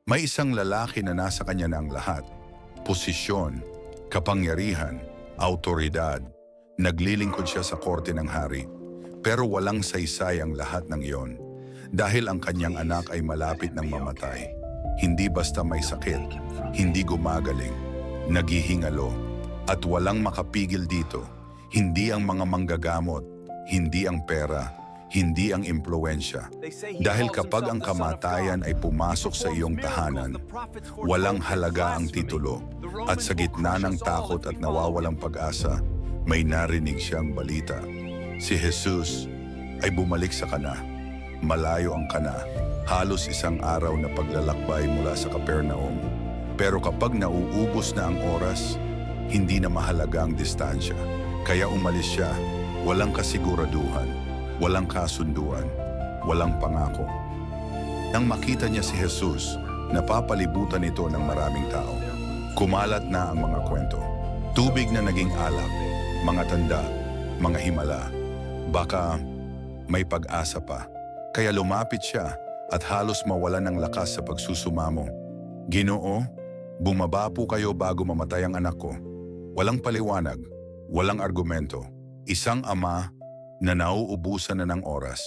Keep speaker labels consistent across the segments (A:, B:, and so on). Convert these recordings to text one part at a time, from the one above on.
A: May isang lalaki na nasa kanya na ang lahat. Posisyon, kapangyarihan, autoridad. Naglilingkod siya sa korte ng hari. Pero walang saysay ang lahat ng iyon. Dahil ang kanyang anak ay malapit ng mamatay. Hindi basta may sakit, hindi gumagaling, naghihingalo, at walang makapigil dito. Hindi ang mga manggagamot, hindi ang pera, hindi ang impluwensya. Dahil kapag ang kamatayan ay pumasok sa iyong tahanan, walang halaga ang titulo. At sa gitna ng takot at nawawalang pag-asa, may narinig siyang balita. Si Jesus ay bumalik sa kana. Malayo ang kana. Halos isang araw na paglalakbay mula sa Capernaum. Pero kapag nauubos na ang oras, hindi na mahalaga ang distansya. Kaya umalis siya, walang kasiguraduhan, walang kasunduan, walang pangako. Nang makita niya si Jesus, napapalibutan ito ng maraming tao. Kumalat na ang mga kwento. Tubig na naging alak, mga tanda, mga himala. Baka may pag-asa pa. Kaya lumapit siya at halos mawalan ng lakas sa pagsusumamo. Ginoo, bumaba po kayo bago mamatay ang anak ko. Walang paliwanag, walang argumento. Isang ama na nauubusan na ng oras.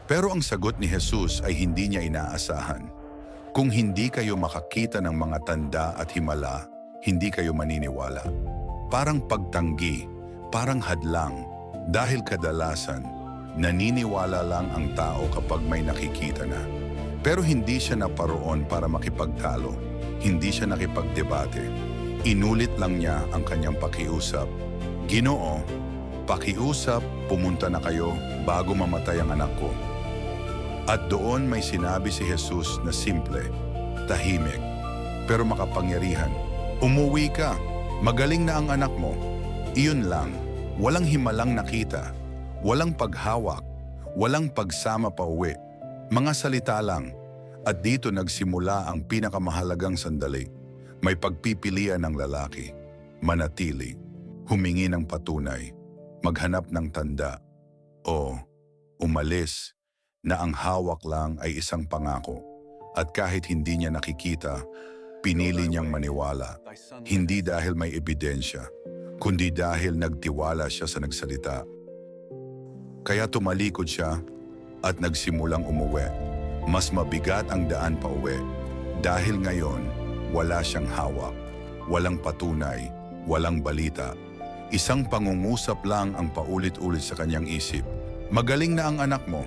A: Pero ang sagot ni Jesus ay hindi niya inaasahan. Kung hindi kayo makakita ng mga tanda at himala, hindi kayo maniniwala. Parang pagtanggi, parang hadlang, dahil kadalasan, naniniwala lang ang tao kapag may nakikita na. Pero hindi siya naparoon para makipagtalo, hindi siya nakipagdebate. Inulit lang niya ang kanyang pakiusap. Ginoo, pakiusap, pumunta na kayo bago mamatay ang anak ko. At doon may sinabi si Jesus na simple, tahimik, pero makapangyarihan. Umuwi ka, magaling na ang anak mo. Iyon lang, walang himalang nakita, walang paghawak, walang pagsama pa uwi. Mga salita lang, at dito nagsimula ang pinakamahalagang sandali. May pagpipilian ng lalaki, manatili, humingi ng patunay, maghanap ng tanda, o umalis na ang hawak lang ay isang pangako. At kahit hindi niya nakikita, pinili niyang maniwala. Hindi dahil may ebidensya, kundi dahil nagtiwala siya sa nagsalita. Kaya tumalikod siya at nagsimulang umuwi. Mas mabigat ang daan pa uwi dahil ngayon wala siyang hawak, walang patunay, walang balita. Isang pangungusap lang ang paulit-ulit sa kanyang isip. Magaling na ang anak mo.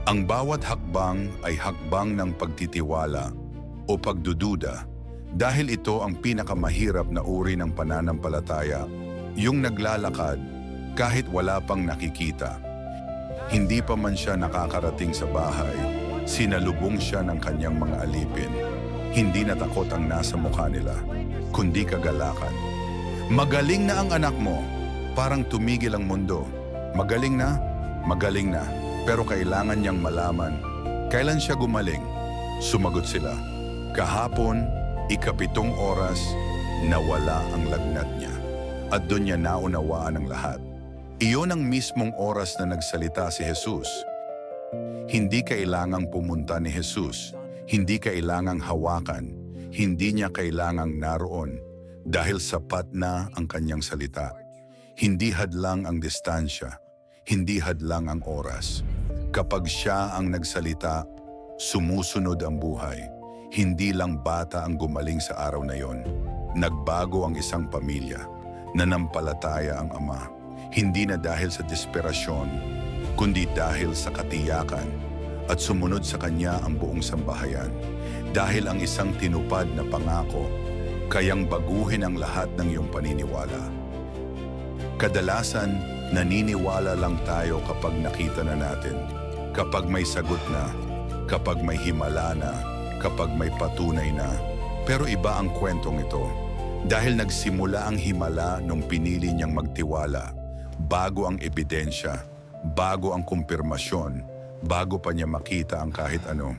A: Ang bawat hakbang ay hakbang ng pagtitiwala o pagdududa dahil ito ang pinakamahirap na uri ng pananampalataya, yung naglalakad kahit wala pang nakikita. Hindi pa man siya nakakarating sa bahay, sinalubong siya ng kanyang mga alipin. Hindi natakot ang nasa mukha nila, kundi kagalakan. Magaling na ang anak mo, parang tumigil ang mundo. Magaling na, magaling na. Pero kailangan niyang malaman, kailan siya gumaling? Sumagot sila, kahapon, 7 oras, nawala ang lagnat niya. At doon niya naunawaan ang lahat. Iyon ang mismong oras na nagsalita si Jesus. Hindi kailangang pumunta ni Jesus, hindi kailangang hawakan, hindi niya kailangang naroon dahil sapat na ang kanyang salita. Hindi hadlang ang distansya, hindi hadlang ang oras. Kapag siya ang nagsalita, sumusunod ang buhay. Hindi lang bata ang gumaling sa araw na yon. Nagbago ang isang pamilya. Nanampalataya ang ama. Hindi na dahil sa desperasyon, kundi dahil sa katiyakan. At sumunod sa kanya ang buong sambahayan. Dahil ang isang tinupad na pangako, kayang baguhin ang lahat ng iyong paniniwala. Kadalasan, naniniwala lang tayo kapag nakita na natin. Kapag may sagot na, kapag may himala na, kapag may patunay na. Pero iba ang kwentong ito. Dahil nagsimula ang himala nung pinili niyang magtiwala, bago ang ebidensya, bago ang kumpirmasyon, bago pa niya makita ang kahit ano.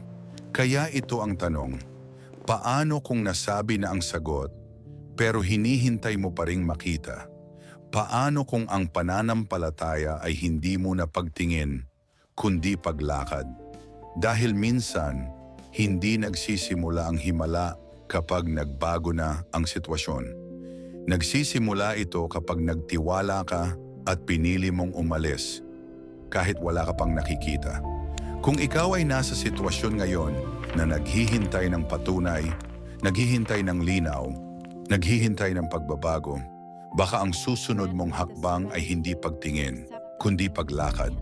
A: Kaya ito ang tanong, paano kung nasabi na ang sagot, pero hinihintay mo pa ring makita? Paano kung ang pananampalataya ay hindi mo na pagtingin, kundi paglakad? Dahil minsan, Hindi nagsisimula ang himala kapag nagbago na ang sitwasyon. Nagsisimula ito kapag nagtiwala ka at pinili mong umalis kahit wala ka pang nakikita. Kung ikaw ay nasa sitwasyon ngayon na naghihintay ng patunay, naghihintay ng linaw, naghihintay ng pagbabago, baka ang susunod mong hakbang ay hindi pagtingin, kundi paglakad.